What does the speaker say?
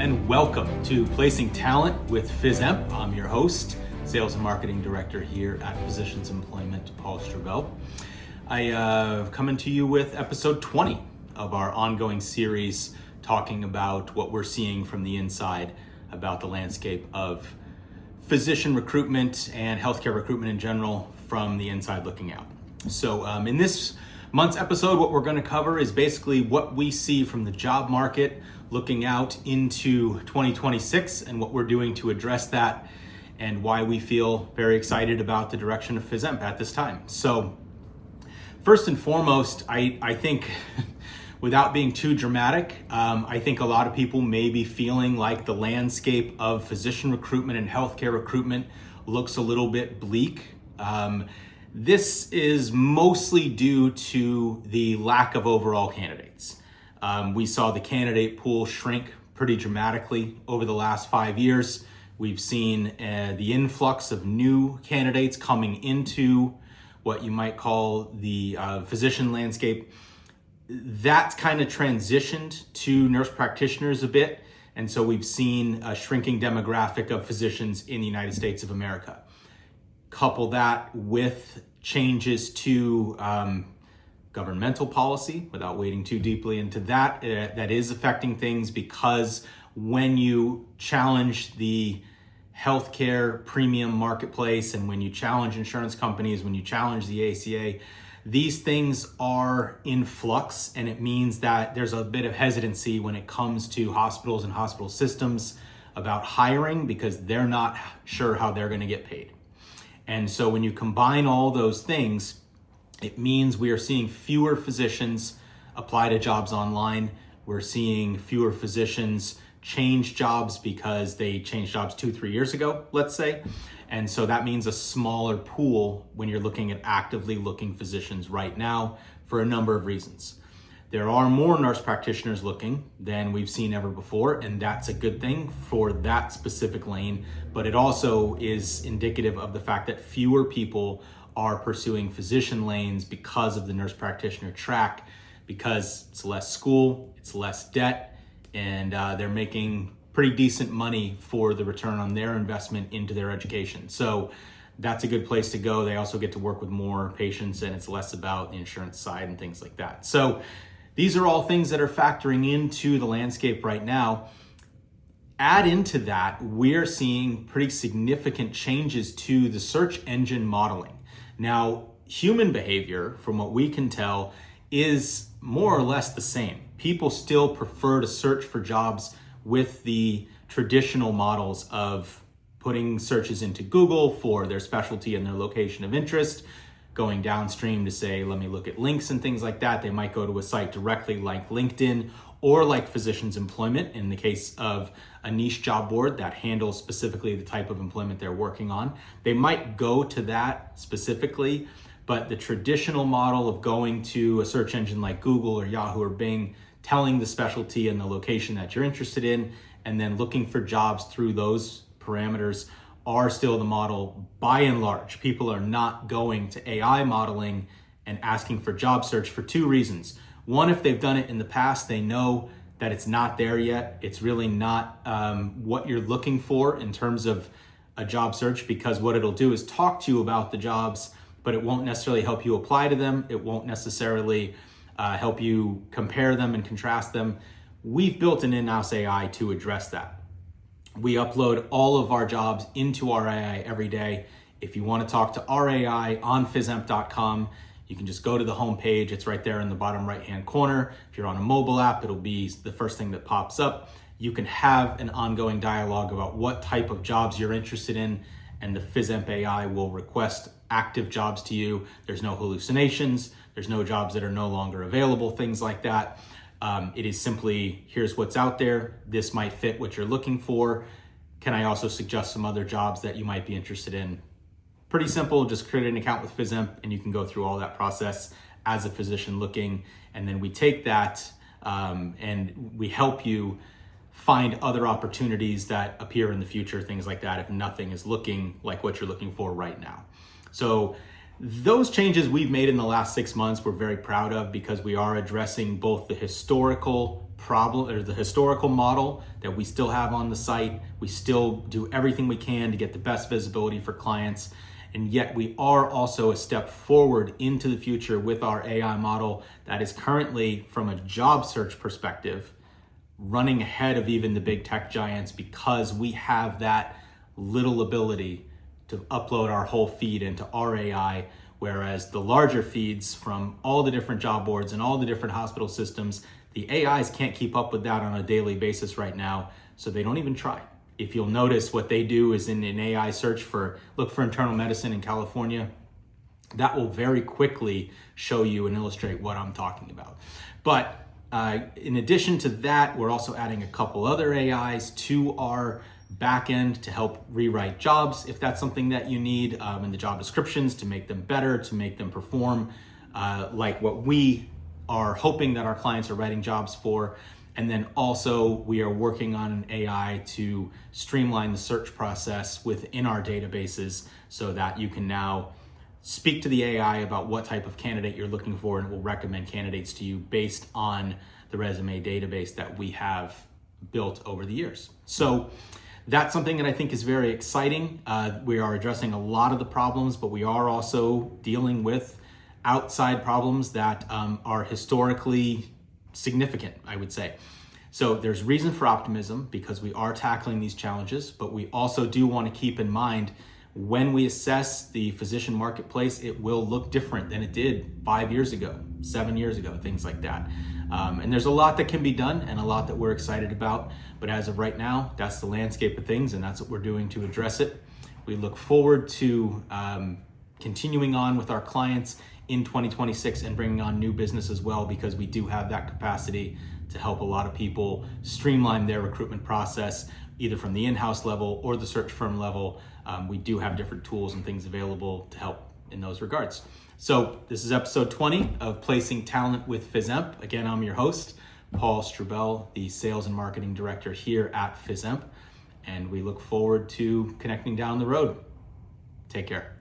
and welcome to Placing Talent with Physemp. I'm your host, Sales and Marketing Director here at Physicians Employment, Paul Strobel. I coming to you with episode 20 of our ongoing series talking about what we're seeing from the inside about the landscape of physician recruitment and healthcare recruitment in general from the inside looking out. So in this month's episode, what we're going to cover is basically what we see from the job market looking out into 2026 and what we're doing to address that and why we feel very excited about the direction of Physemp at this time. So first and foremost, I think without being too dramatic, I think a lot of people may be feeling like the landscape of physician recruitment and healthcare recruitment looks a little bit bleak. This is mostly due to the lack of overall candidates. We saw the candidate pool shrink pretty dramatically over the last 5 years. We've seen the influx of new candidates coming into what you might call the physician landscape. That's kind of transitioned to nurse practitioners a bit. And so we've seen a shrinking demographic of physicians in the United States of America. Couple that with changes to governmental policy, without wading too deeply into that, that is affecting things, because when you challenge the healthcare premium marketplace and when you challenge insurance companies, when you challenge the ACA, these things are in flux, and it means that there's a bit of hesitancy when it comes to hospitals and hospital systems about hiring, because they're not sure how they're going to get paid. And so when you combine all those things, it means we are seeing fewer physicians apply to jobs online. We're seeing fewer physicians change jobs because they changed jobs 2-3 years ago, let's say. And so that means a smaller pool when you're looking at actively looking physicians right now for a number of reasons. There are more nurse practitioners looking than we've seen ever before, and that's a good thing for that specific lane, but it also is indicative of the fact that fewer people are pursuing physician lanes because of the nurse practitioner track, because it's less school, it's less debt, and they're making pretty decent money for the return on their investment into their education. So that's a good place to go. They also get to work with more patients, and it's less about the insurance side and things like that. So these are all things that are factoring into the landscape right now. Add into that, we're seeing pretty significant changes to the search engine modeling. Now, human behavior, from what we can tell, is more or less the same. People still prefer to search for jobs with the traditional models of putting searches into Google for their specialty and their location of interest, going downstream to say, let me look at links and things like that. They might go to a site directly like LinkedIn or like Physicians Employment in the case of a niche job board that handles specifically the type of employment they're working on. They might go to that specifically, but the traditional model of going to a search engine like Google or Yahoo or Bing, telling the specialty and the location that you're interested in, and then looking for jobs through those parameters are still the model by and large. People are not going to AI modeling and asking for job search for two reasons. One, if they've done it in the past, they know that it's not there yet. It's really not what you're looking for in terms of a job search, because what it'll do is talk to you about the jobs, but it won't necessarily help you apply to them. It won't necessarily help you compare them and contrast them. We've built an in-house AI to address that. We upload all of our jobs into our AI every day. If you want to talk to our AI on Physemp.com, you can just go to the homepage. It's right there in the bottom right-hand corner. If you're on a mobile app, it'll be the first thing that pops up. You can have an ongoing dialogue about what type of jobs you're interested in, and the Physemp AI will request active jobs to you. There's no hallucinations. There's no jobs that are no longer available, things like that. It is simply, here's what's out there. This might fit what you're looking for. Can I also suggest some other jobs that you might be interested in? Pretty simple, just create an account with Physemp and you can go through all that process as a physician looking. And then we take that and we help you find other opportunities that appear in the future, things like that, if nothing is looking like what you're looking for right now. So Those changes we've made in the last 6 months, we're very proud of, because we are addressing both the historical problem, or the historical model that we still have on the site. We still do everything we can to get the best visibility for clients. And yet we are also a step forward into the future with our AI model that is currently, from a job search perspective, running ahead of even the big tech giants, because we have that little ability to upload our whole feed into our AI, whereas the larger feeds from all the different job boards and all the different hospital systems, the AIs can't keep up with that on a daily basis right now, so they don't even try. If you'll notice, what they do is in an AI search look for internal medicine in California, that will very quickly show you and illustrate what I'm talking about. But in addition to that, we're also adding a couple other AIs to our backend to help rewrite jobs, if that's something that you need, in the job descriptions, to make them better, to make them perform like what we are hoping that our clients are writing jobs for. And then also we are working on an AI to streamline the search process within our databases, so that you can now speak to the AI about what type of candidate you're looking for, and it will recommend candidates to you based on the resume database that we have built over the years. So that's something that I think is very exciting. We are addressing a lot of the problems, but we are also dealing with outside problems that are historically significant, I would say. So there's reason for optimism, because we are tackling these challenges, but we also do want to keep in mind, when we assess the physician marketplace, it will look different than it did 5 years ago, 7 years ago, things like that. And there's a lot that can be done and a lot that we're excited about. But as of right now, that's the landscape of things, and that's what we're doing to address it. We look forward to continuing on with our clients in 2026 and bringing on new business as well, because we do have that capacity to help a lot of people streamline their recruitment process, either from the in-house level or the search firm level. We do have different tools and things available to help in those regards. So this is episode 20 of Placing Talent with Physemp. Again, I'm your host, Paul Strubel, the Sales and Marketing Director here at Physemp, and we look forward to connecting down the road. Take care.